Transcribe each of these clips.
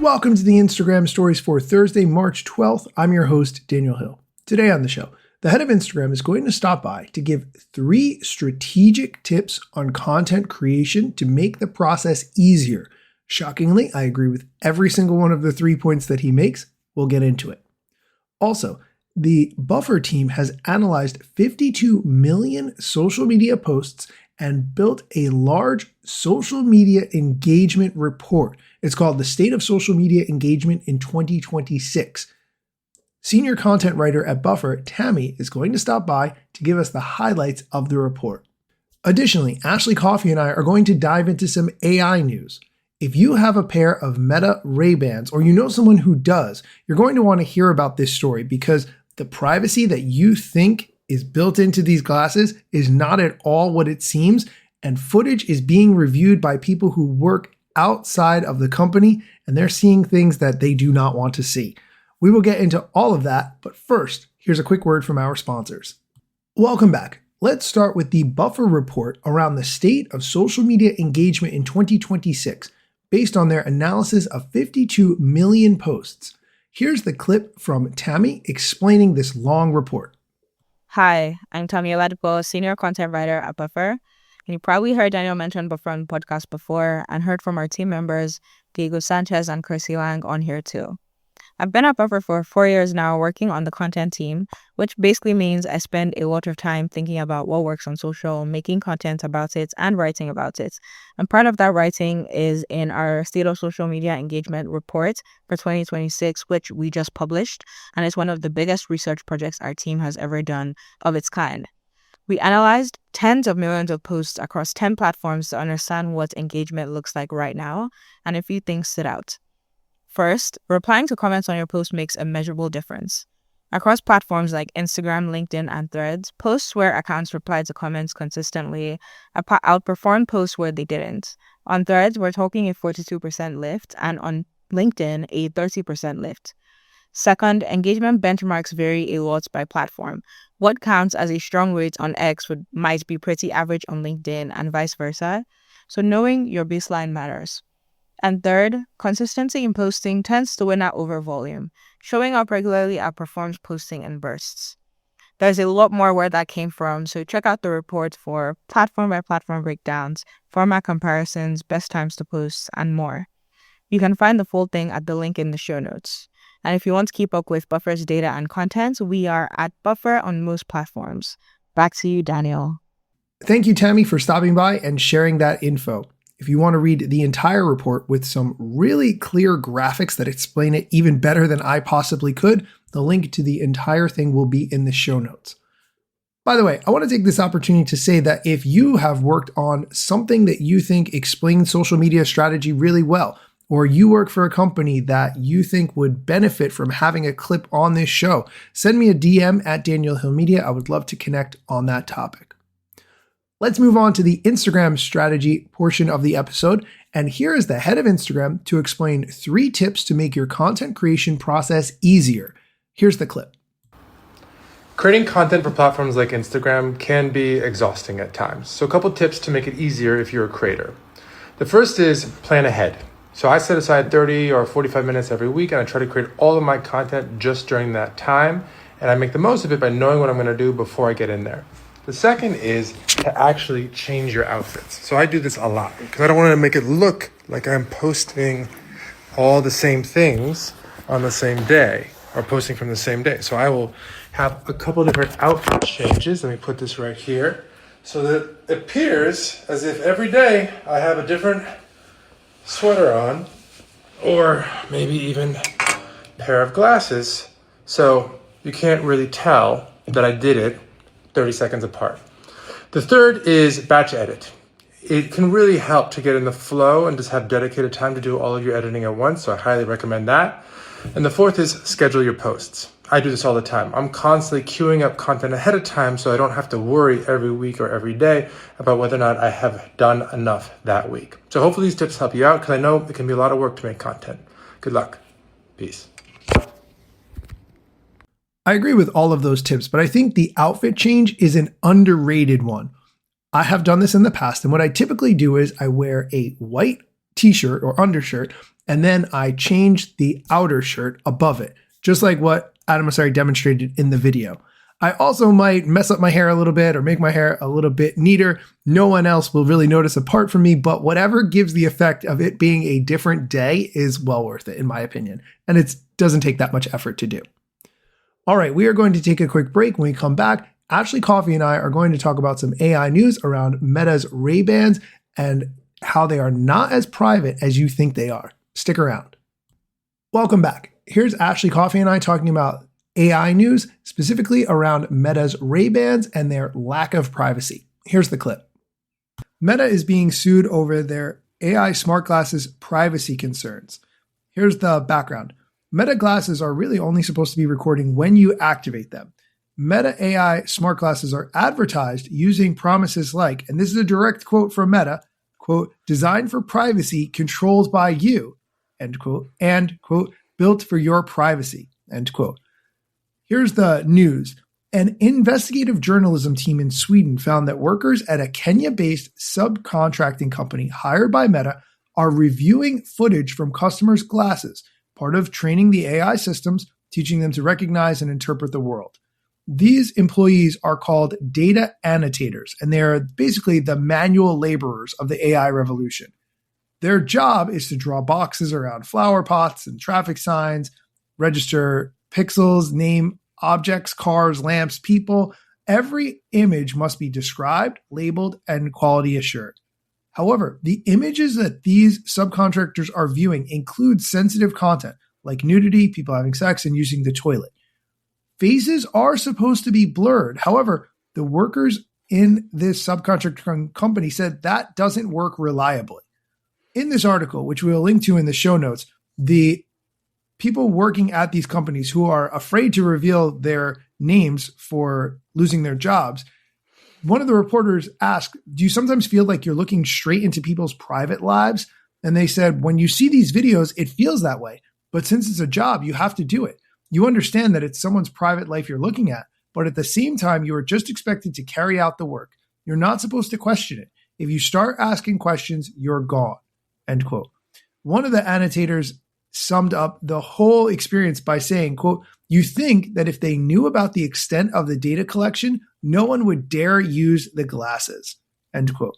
welcome to the Instagram stories for Thursday, March 12th. I'm your host, Daniel Hill. Today on the show, the head of Instagram is going to stop by to give 3 strategic tips on content creation to make the process easier. Shockingly, I agree with every single one of the 3 points that he makes. We'll get into it. Also, the Buffer team has analyzed 52 million social media posts and built a large social media engagement report. It's called the State of Social Media Engagement in 2026. Senior content writer at Buffer, Tammy, is going to stop by to give us the highlights of the report. Additionally, Ashley Coffey and I are going to dive into some AI news. If you have a pair of Meta Ray-Bans or you know someone who does, you're going to want to hear about this story because the privacy that you think is built into these glasses is not at all what it seems, and footage is being reviewed by people who work outside of the company, and they're seeing things that they do not want to see. We will get into all of that, but first, here's a quick word from our sponsors. Welcome back. Let's start with the Buffer report around the state of social media engagement in 2026, based on their analysis of 52 million posts. Here's the clip from Tammy explaining this long report. Hi, I'm Tammy Oladipo, Senior Content Writer at Buffer. And you probably heard Daniel mention Buffer on the podcast before and heard from our team members, Diego Sanchez and Chrissy Lang, on here too. I've been at Buffer for 4 years now working on the content team, which basically means I spend a lot of time thinking about what works on social, making content about it, and writing about it. And part of that writing is in our State of Social Media Engagement report for 2026, which we just published, and it's one of the biggest research projects our team has ever done of its kind. We analyzed tens of millions of posts across 10 platforms to understand what engagement looks like right now, and a few things stood out. First, replying to comments on your post makes a measurable difference. Across platforms like Instagram, LinkedIn, and Threads, posts where accounts replied to comments consistently outperformed posts where they didn't. On Threads, we're talking a 42% lift, and on LinkedIn, a 30% lift. Second, engagement benchmarks vary a lot by platform. What counts as a strong rate on X might be pretty average on LinkedIn and vice versa, so knowing your baseline matters. And third, consistency in posting tends to win out over volume. Showing up regularly outperforms posting in bursts. There's a lot more where that came from, so check out the report for platform-by-platform breakdowns, format comparisons, best times to post, and more. You can find the full thing at the link in the show notes. And if you want to keep up with Buffer's data and content, we are at Buffer on most platforms. Back to you, Daniel. Thank you, Tammy, for stopping by and sharing that info. If you want to read the entire report with some really clear graphics that explain it even better than I possibly could, the link to the entire thing will be in the show notes. By the way, I want to take this opportunity to say that if you have worked on something that you think explains social media strategy really well, or you work for a company that you think would benefit from having a clip on this show, send me a DM at Daniel Hill Media. I would love to connect on that topic. Let's move on to the Instagram strategy portion of the episode. And here is the head of Instagram to explain 3 tips to make your content creation process easier. Here's the clip. Creating content for platforms like Instagram can be exhausting at times. So a couple tips to make it easier if you're a creator. The first is plan ahead. So I set aside 30 or 45 minutes every week, and I try to create all of my content just during that time. And I make the most of it by knowing what I'm going to do before I get in there. The second is to actually change your outfits. So I do this a lot because I don't want to make it look like I'm posting all the same things on the same day or posting from the same day. So I will have a couple different outfit changes. Let me put this right here so that it appears as if every day I have a different sweater on, or maybe even a pair of glasses, so you can't really tell that I did it 30 seconds apart. The third is batch edit. It can really help to get in the flow and just have dedicated time to do all of your editing at once, so I highly recommend that. And the fourth is schedule your posts. I do this all the time. I'm constantly queuing up content ahead of time so I don't have to worry every week or every day about whether or not I have done enough that week. So hopefully these tips help you out because I know it can be a lot of work to make content. Good luck. Peace. I agree with all of those tips, but I think the outfit change is an underrated one. I have done this in the past, and what I typically do is I wear a white t-shirt or undershirt and then I change the outer shirt above it, just like what Adam Mosseri demonstrated in the video. I also might mess up my hair a little bit or make my hair a little bit neater. No one else will really notice apart from me, but whatever gives the effect of it being a different day is well worth it, in my opinion. And it doesn't take that much effort to do. All right, we are going to take a quick break. When we come back, Ashley Coffey and I are going to talk about some AI news around Meta's Ray-Bans and how they are not as private as you think they are. Stick around. Welcome back. Here's Ashley Coffey and I talking about AI news, specifically around Meta's Ray-Bans and their lack of privacy. Here's the clip. Meta is being sued over their AI smart glasses privacy concerns. Here's the background. Meta glasses are really only supposed to be recording when you activate them. Meta AI smart glasses are advertised using promises like, and this is a direct quote from Meta, quote, designed for privacy, controlled by you, end quote, and, quote, built for your privacy, end quote. Here's the news. An investigative journalism team in Sweden found that workers at a Kenya-based subcontracting company hired by Meta are reviewing footage from customers' glasses, part of training the AI systems, teaching them to recognize and interpret the world. These employees are called data annotators, and they are basically the manual laborers of the AI revolution. Their job is to draw boxes around flower pots and traffic signs, register pixels, name objects, cars, lamps, people. Every image must be described, labeled, and quality assured. However, the images that these subcontractors are viewing include sensitive content like nudity, people having sex, and using the toilet. Faces are supposed to be blurred. However, the workers in this subcontractor company said that doesn't work reliably. In this article, which we'll link to in the show notes, the people working at these companies who are afraid to reveal their names for losing their jobs, one of the reporters asked, do you sometimes feel like you're looking straight into people's private lives? And they said, when you see these videos, it feels that way. But since it's a job, you have to do it. You understand that it's someone's private life you're looking at, but at the same time, you are just expected to carry out the work. You're not supposed to question it. If you start asking questions, you're gone, end quote. One of the annotators summed up the whole experience by saying, quote, you think that if they knew about the extent of the data collection, no one would dare use the glasses, end quote.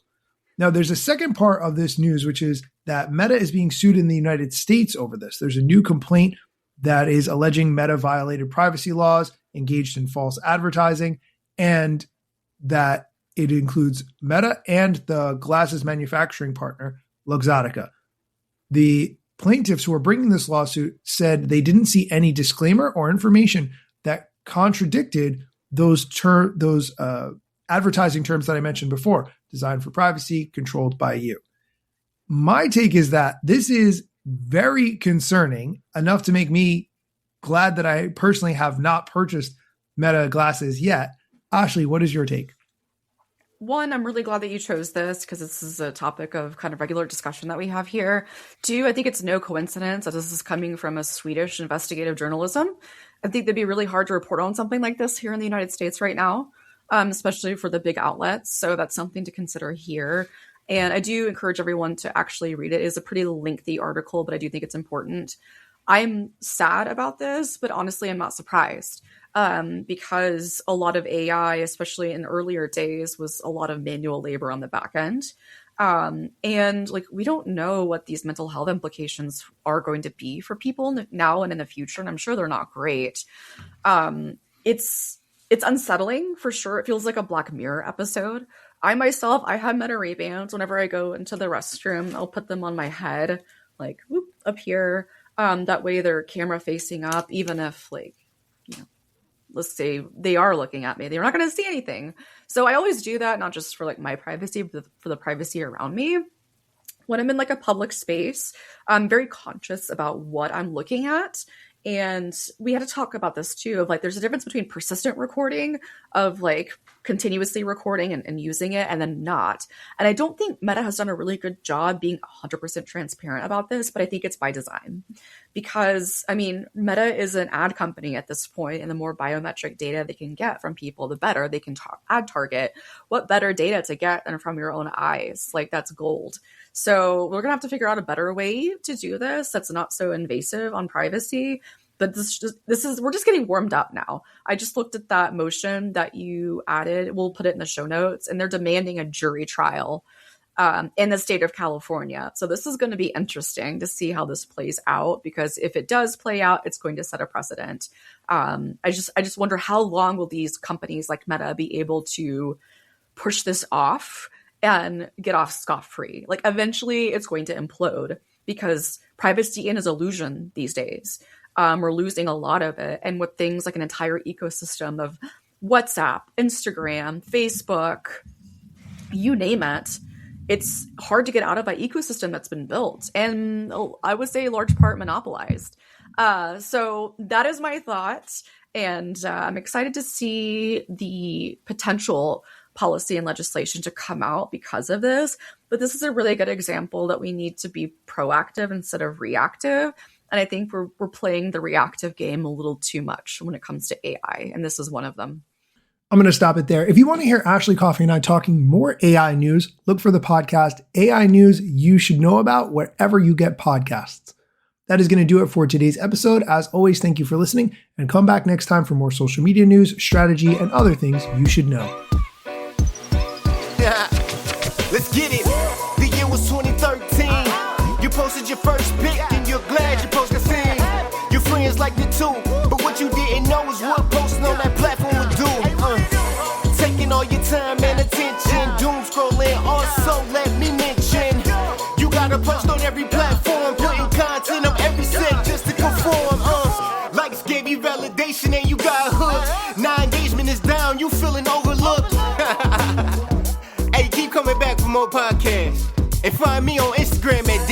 Now, there's a second part of this news, which is that Meta is being sued in the United States over this. There's a new complaint that is alleging Meta violated privacy laws, engaged in false advertising, and that it includes Meta and the glasses manufacturing partner, Luxottica. The plaintiffs who are bringing this lawsuit said they didn't see any disclaimer or information that contradicted those advertising terms that I mentioned before, designed for privacy, controlled by you. My take is that this is very concerning, enough to make me glad that I personally have not purchased Meta glasses yet. Ashley, what is your take? One, I'm really glad that you chose this because this is a topic of kind of regular discussion that we have here. Two, I think it's no coincidence that this is coming from a Swedish investigative journalism. I think that'd be really hard to report on something like this here in the United States right now, especially for the big outlets. So that's something to consider here. And I do encourage everyone to actually read it. It is a pretty lengthy article, but I do think it's important. I'm sad about this, but honestly, I'm not surprised. Because a lot of AI, especially in earlier days, was a lot of manual labor on the back end. And like, we don't know what these mental health implications are going to be for people now and in the future. And I'm sure they're not great. It's unsettling for sure. It feels like a Black Mirror episode. I have Meta Ray-Bans. Whenever I go into the restroom, I'll put them on my head, like whoop, up here. That way they're camera facing up, even if like, you know, let's say they are looking at me, they're not going to see anything. So I always do that, not just for like my privacy, but for the privacy around me. When I'm in like a public space, I'm very conscious about what I'm looking at. And we had to talk about this too, of like, there's a difference between persistent recording of like continuously recording and using it and then not. And I don't think Meta has done a really good job being 100% transparent about this, but I think it's by design because, I mean, Meta is an ad company at this point, and the more biometric data they can get from people, the better they can ad target. What better data to get than from your own eyes? Like, that's gold. So we're gonna have to figure out a better way to do this that's not so invasive on privacy. But we're just getting warmed up now. I just looked at that motion that you added. We'll put it in the show notes, and they're demanding a jury trial in the state of California. So this is going to be interesting to see how this plays out, because if it does play out, it's going to set a precedent. I just wonder, how long will these companies like Meta be able to push this off and get off scot-free? Like, eventually it's going to implode, because privacy is an illusion these days. We're losing a lot of it. And with things like an entire ecosystem of WhatsApp, Instagram, Facebook, you name it, it's hard to get out of that ecosystem that's been built, and I would say large part monopolized. So that is my thoughts, and I'm excited to see the potential policy and legislation to come out because of this. But this is a really good example that we need to be proactive instead of reactive. And I think we're playing the reactive game a little too much when it comes to AI, and this is one of them. I'm going to stop it there. If you want to hear Ashley Coffey and I talking more AI news, look for the podcast AI News You Should Know About wherever you get podcasts. That is going to do it for today's episode. As always, thank you for listening, and come back next time for more social media news, strategy, and other things you should know. Yeah, let's get it. The year was 2013. You posted your first pic and you're glad your post got seen. Your friends liked it too, but what you didn't know is what posting on that platform would do. Taking all your time and attention, doom scrolling. Also, let me mention, you gotta post on every platform, putting content of every set just to conform. Likes gave you validation and you got hooked. Now engagement is down, you feeling overlooked. Hey, keep coming back for more podcasts, and find me on Instagram at